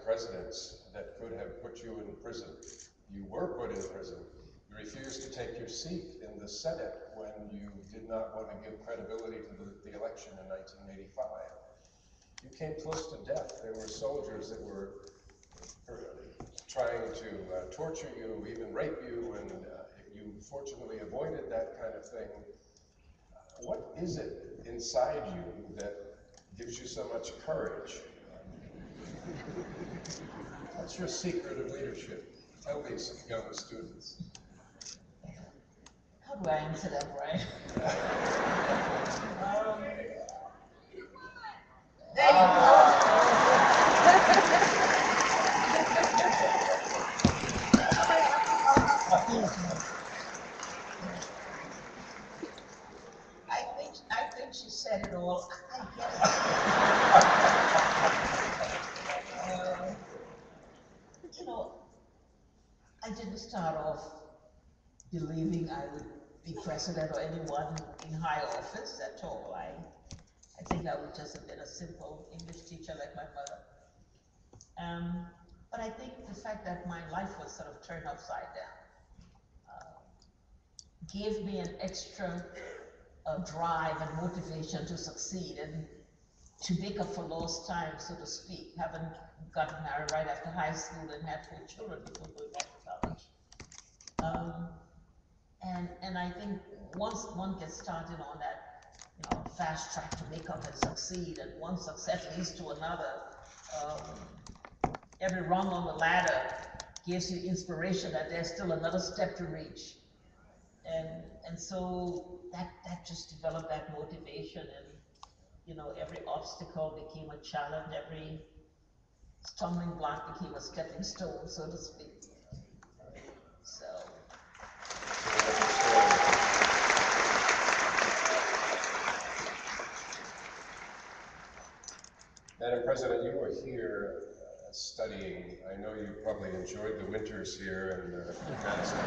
presidents that could have put you in prison. You were put in prison. You refused to take your seat in the Senate when you did not want to give credibility to the election in 1985. You came close to death. There were soldiers that were trying to torture you, even rape you, and you fortunately avoided that kind of thing. What is it inside you that gives you so much courage? What's your secret of leadership? Tell these young students. How do I answer that right? There you go. I think she said it all. I guess. You know, I didn't start off believing I would be president or anyone in high office at all. I think I would just have been a simple English teacher like my mother. But I think the fact that my life was sort of turned upside down gave me an extra drive and motivation to succeed and to make up for lost time, so to speak. Having gotten married right after high school and had 4 children before going back to college. And I think once one gets started on that, fast track to make up and succeed, and one success leads to another, every rung on the ladder gives you inspiration that there's still another step to reach. And so that just developed that motivation, and every obstacle became a challenge, every stumbling block became a stepping stone, so to speak. So. Madam President, you were here studying. I know you probably enjoyed the winters here in Madison.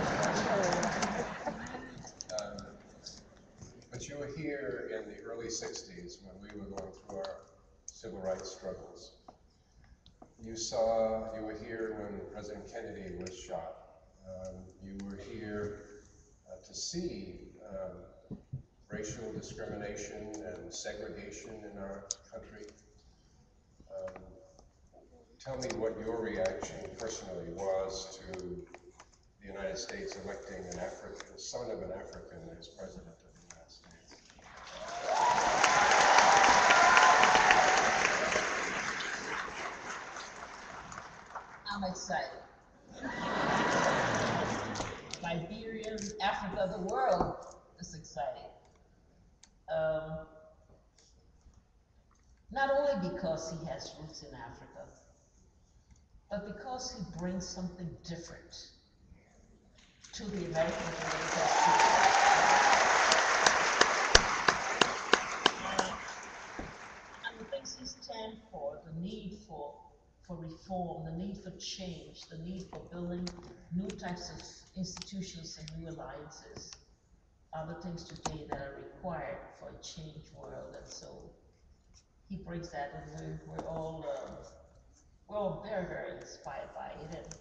But you were here in the early 60s when we were going through our civil rights struggles. You were here when President Kennedy was shot. You were here to see racial discrimination and segregation in our country. Tell me what your reaction personally was to the United States electing an African, son of an African as president of the United States. I'm excited. Liberia, Africa, the world is exciting. Not only because he has roots in Africa, but because he brings something different to the American community. And the things he stands for, the need for reform, the need for change, the need for building new types of institutions and new alliances, are the things today that are required for a changed world. And so he brings that, and we're all very, very inspired by it.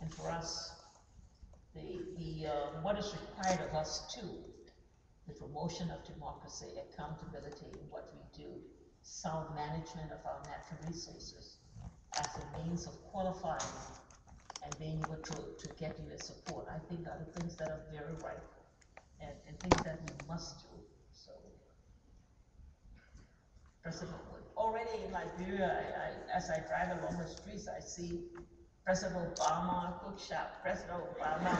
And for us, what is required of us too, the promotion of democracy, accountability in what we do, sound management of our natural resources as a means of qualifying and being able to get you the support, I think are the things that are very right and things that we must do. So, President Wood. Already in Liberia, as I drive along the streets, I see President Obama, cook shop, President Obama.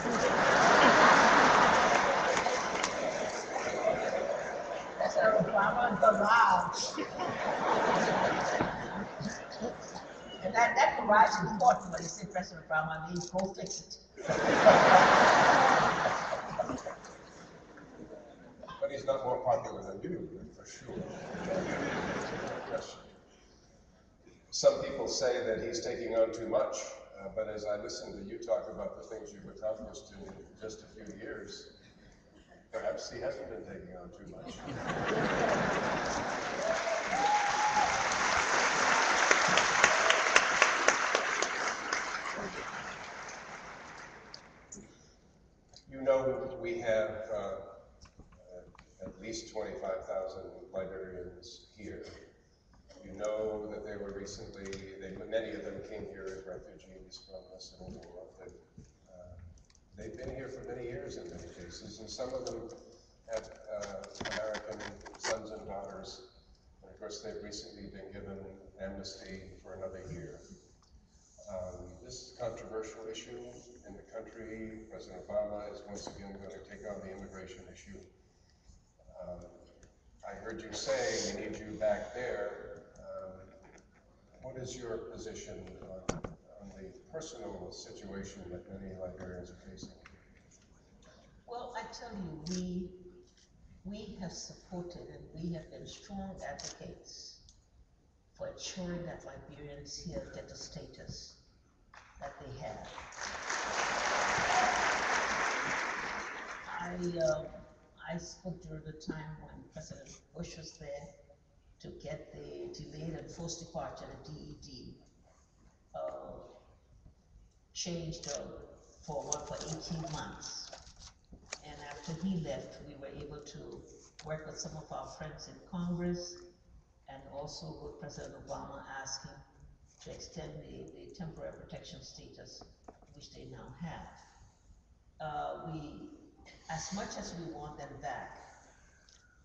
President Obama garage. And that garage is important when you say President Obama, means go fix it. But he's not more popular than you, for sure. Some people say that he's taking on too much, but as I listen to you talk about the things you've accomplished in just a few years, perhaps he hasn't been taking on too much. recently, many of them came here as refugees from the Civil War. They've been here for many years in many cases, and some of them have American sons and daughters. And of course, they've recently been given amnesty for another year. This is a controversial issue in the country. President Obama is once again going to take on the immigration issue. I heard you say we need you back there. What is your position on the personal situation that many Liberians are facing? Well, I tell you, we have supported and we have been strong advocates for ensuring that Liberians here get the status that they have. I spoke during the time when President Bush was there to get the delayed and forced departure, the DED, changed for 18 months. And after he left, we were able to work with some of our friends in Congress and also with President Obama asking to extend the temporary protection status which they now have. As much as we want them back,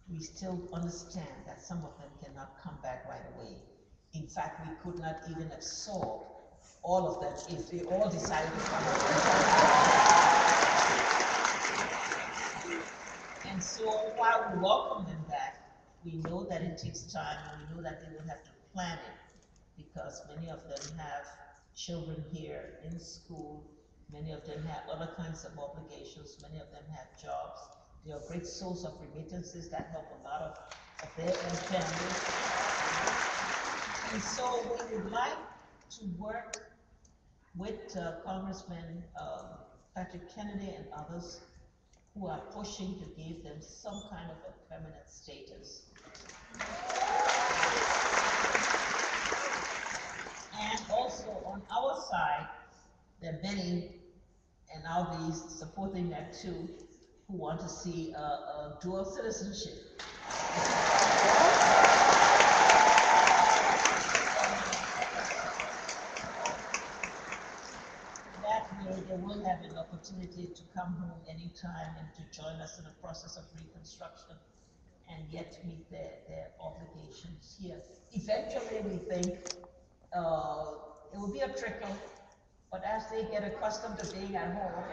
we still understand that some of them cannot come back right away. In fact, we could not even absorb all of them if they all decided to come back. And so while we welcome them back, we know that it takes time, and we know that they will have to plan it, because many of them have children here in school, many of them have other kinds of obligations, many of them have jobs. They are a great source of remittances that help a lot of their own families. And so we would like to work with Congressman Patrick Kennedy and others who are pushing to give them some kind of a permanent status. And also on our side, there are many, and I'll be supporting that too, who want to see a dual citizenship. That way they will have an opportunity to come home anytime and to join us in the process of reconstruction and yet meet their obligations here. Eventually we think it will be a trickle, but as they get accustomed to being at home,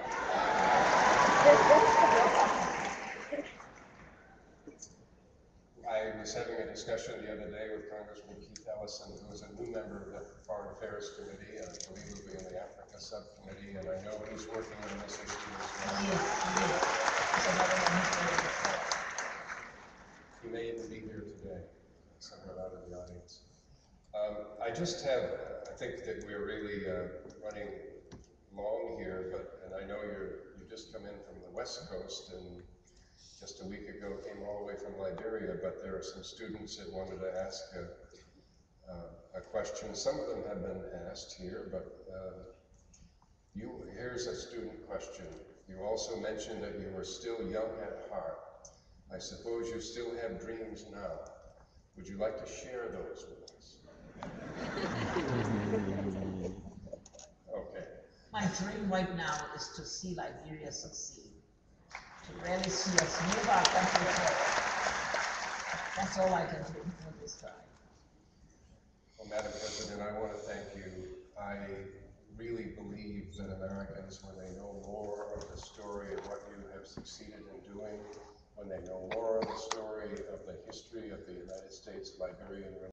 I was having a discussion the other day with Congressman Keith Ellison, who is a new member of the Foreign Affairs Committee, and I believe will be in the Africa Subcommittee, and I know he's working on this issue as well. He may even be here today, somewhere out of the audience. I just have, I think that we're really running long here, and I know you just come in from the West Coast, and just a week ago came all the way from Liberia, but there are some students that wanted to ask a question. Some of them have been asked here, but here's a student question. You also mentioned that you were still young at heart. I suppose you still have dreams now. Would you like to share those with us? Okay. My dream right now is to see Liberia succeed, to really see us move our country forward. That's all I can do for this time. Well, Madam President, I want to thank you. I really believe that Americans, when they know more of the story of what you have succeeded in doing, when they know more of the story of the history of the United States-Liberian